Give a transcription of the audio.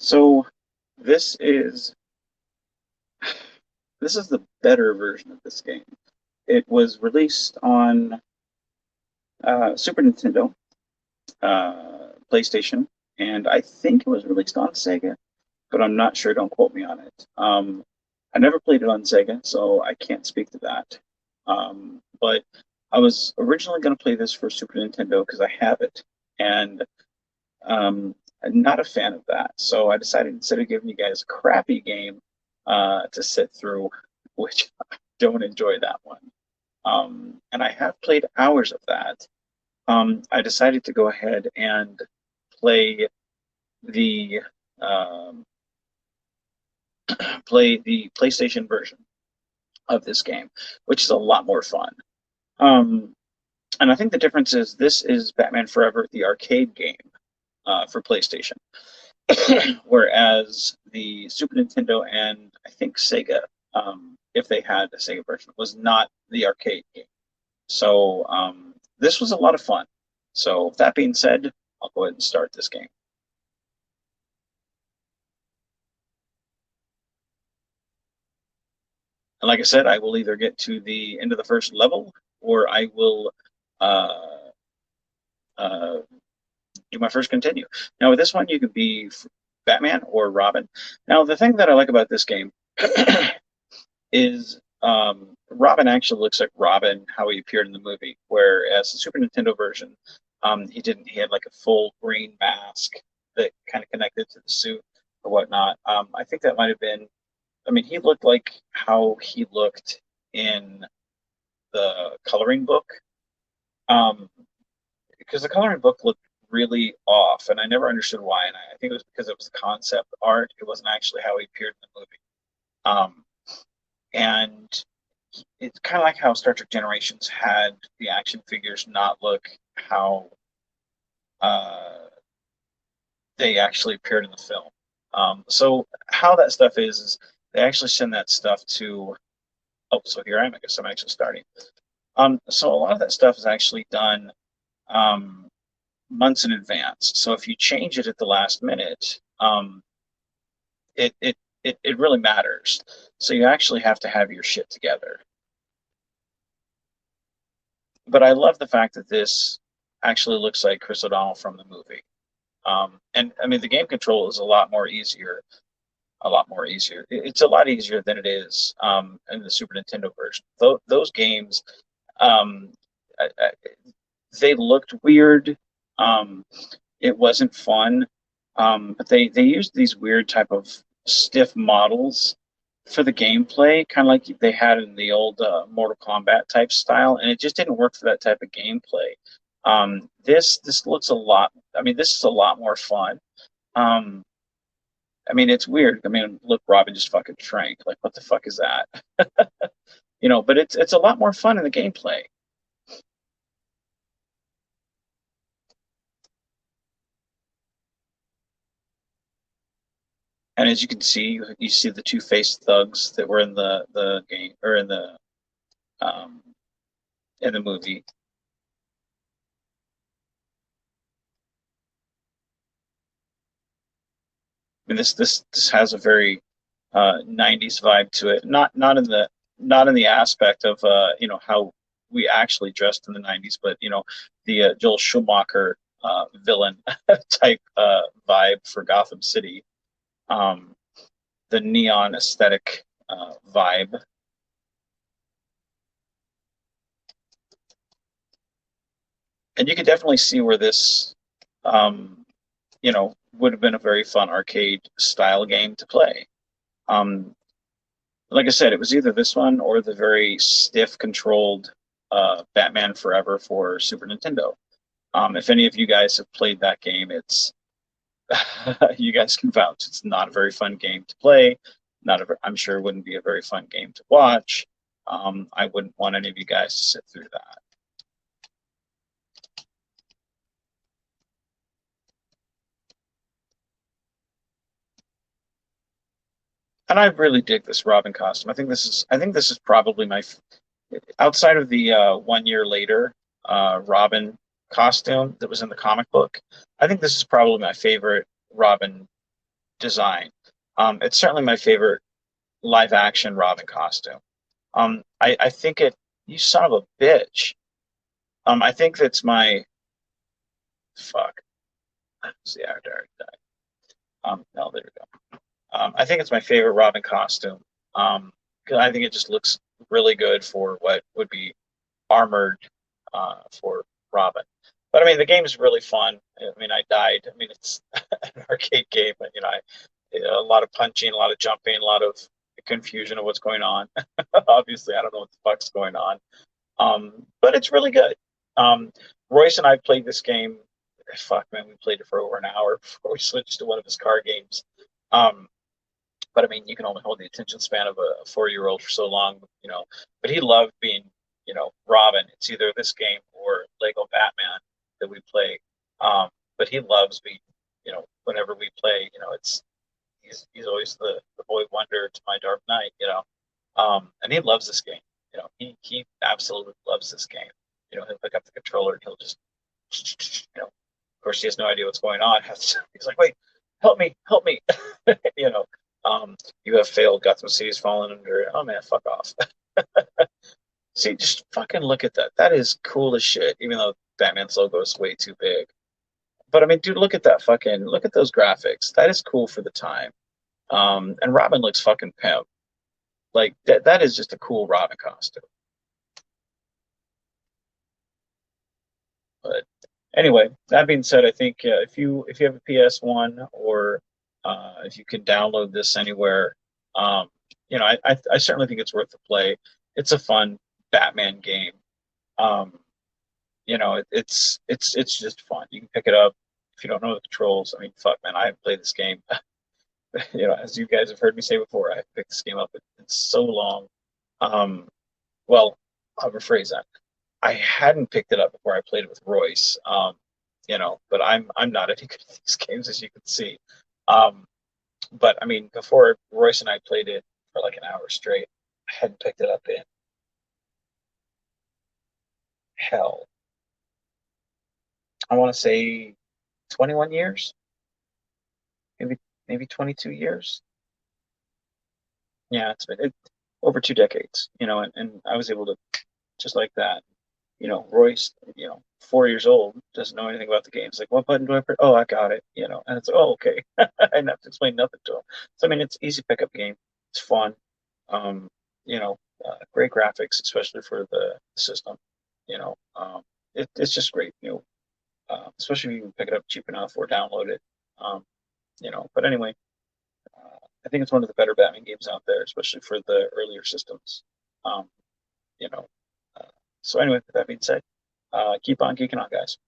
So this is this is the better version of this game. It was released on Super Nintendo, PlayStation, and I think it was released on Sega, but I'm not sure. Don't quote me on it. I never played it on Sega, so I can't speak to that. But I was originally going to play this for Super Nintendo because I have it, and I'm not a fan of that. So I decided instead of giving you guys a crappy game to sit through, which I don't enjoy that one. And I have played hours of that. I decided to go ahead and play the um, play the PlayStation version of this game, which is a lot more fun. Um, and I think the difference is this is Batman Forever, the arcade game for PlayStation, whereas the Super Nintendo and I think Sega, if they had a Sega version, was not the arcade game. So this was a lot of fun. So that being said, I'll go ahead and start this game. And like I said, I will either get to the end of the first level or I will uh, uh, do my first continue. Now with this one, you can be Batman or Robin. Now the thing that I like about this game is Robin actually looks like Robin how he appeared in the movie, whereas the Super Nintendo version, he didn't. He had like a full green mask that kind of connected to the suit or whatnot. I think that might have been. I mean, he looked like how he looked in the coloring book, um, because the coloring book looked really off, and I never understood why. And I think it was because it was concept art. It wasn't actually how he appeared in the movie. Um, and it's kind of like how Star Trek Generations had the action figures not look how uh, they actually appeared in the film. So how that stuff is they actually send that stuff to. Oh, so here I am. I guess I'm actually starting. So a lot of that stuff is actually done um, months in advance. So if you change it at the last minute, it, it it really matters. So you actually have to have your shit together. But I love the fact that this actually looks like Chris O'Donnell from the movie. And I mean, the game control is a lot more easier. A lot more easier. It's a lot easier than it is in the Super Nintendo version. Those games, um, they looked weird. Um, it wasn't fun, but they used these weird type of stiff models for the gameplay, kind of like they had in the old Mortal Kombat type style, and it just didn't work for that type of gameplay. This looks a lot. I mean, this is a lot more fun. Um, I mean, it's weird. I mean, look, Robin just fucking shrank. Like, what the fuck is that? But it's a lot more fun in the gameplay. And as you can see, you see the two-faced thugs that were in the game or um, in the movie. I mean, this has a very 90s vibe to it. Not in the aspect of how we actually dressed in the 90s, but the Joel Schumacher villain type vibe for Gotham City. Um, the neon aesthetic vibe. And you could definitely see where this, would have been a very fun arcade style game to play. Um, like I said, it was either this one or the very stiff controlled Batman Forever for Super Nintendo. If any of you guys have played that game, it's you guys can vouch. It's not a very fun game to play. I'm sure it wouldn't be a very fun game to watch. I wouldn't want any of you guys to sit through that. And I really dig this Robin costume. I think this is probably my outside of the 1 year later Robin costume that was in the comic book. I think this is probably my favorite Robin design. It's certainly my favorite live action Robin costume. I think it. You son of a bitch. I think that's my fuck. See, I already died. No, there we go. I think it's my favorite Robin costume. 'Cause I think it just looks really good for what would be armored for Robin. But I mean, the game is really fun. I mean, I died. I mean, it's an arcade game, but a lot of punching, a lot of jumping, a lot of confusion of what's going on. Obviously, I don't know what the fuck's going on. But it's really good. Um, Royce and I played this game. Fuck, man, we played it for over an hour before we switched to one of his car games. Um, but I mean, you can only hold the attention span of a 4-year-old for so long. But he loved being, Robin. It's either this game or Lego Batman that we play. But he loves being, whenever we play, he's always the boy wonder to my Dark Knight. And he loves this game. He absolutely loves this game. He'll pick up the controller and he'll just, of course, he has no idea what's going on. He's like, wait, help me. you know, you have failed. Gotham City's fallen under. Oh man, fuck off. See, just fucking look at that. That is cool as shit. Even though Batman's logo is way too big. But I mean, dude, look at those graphics. That is cool for the time. And Robin looks fucking pimp. Like that is just a cool Robin costume. But anyway, that being said, I think if you have a PS1 or if you can download this anywhere, I certainly think it's worth the play. It's a fun Batman game. Um, it's just fun. You can pick it up if you don't know the controls. I mean, fuck, man, I haven't played this game. As you guys have heard me say before, I haven't picked this game up in so long. Um, well, I'll rephrase that. I hadn't picked it up before I played it with Royce. But I'm not any good at these games, as you can see. Um, but I mean, before Royce and I played it for like an hour straight, I hadn't picked it up in hell. I want to say 21 years, maybe 22 years. Yeah, it's been over 2 decades. And I was able to just like that. Royce, 4 years old, doesn't know anything about the game. It's like, what button do I press? Oh, I got it. And it's, oh, okay. I didn't have to explain nothing to him. So, I mean, it's easy pickup game. It's fun. Um, Great graphics, especially for the system. It's just great. Especially if you can pick it up cheap enough or download it. But anyway, I think it's one of the better Batman games out there, especially for the earlier systems. Um, you know, uh, so anyway, with that being said, keep on geeking on, guys.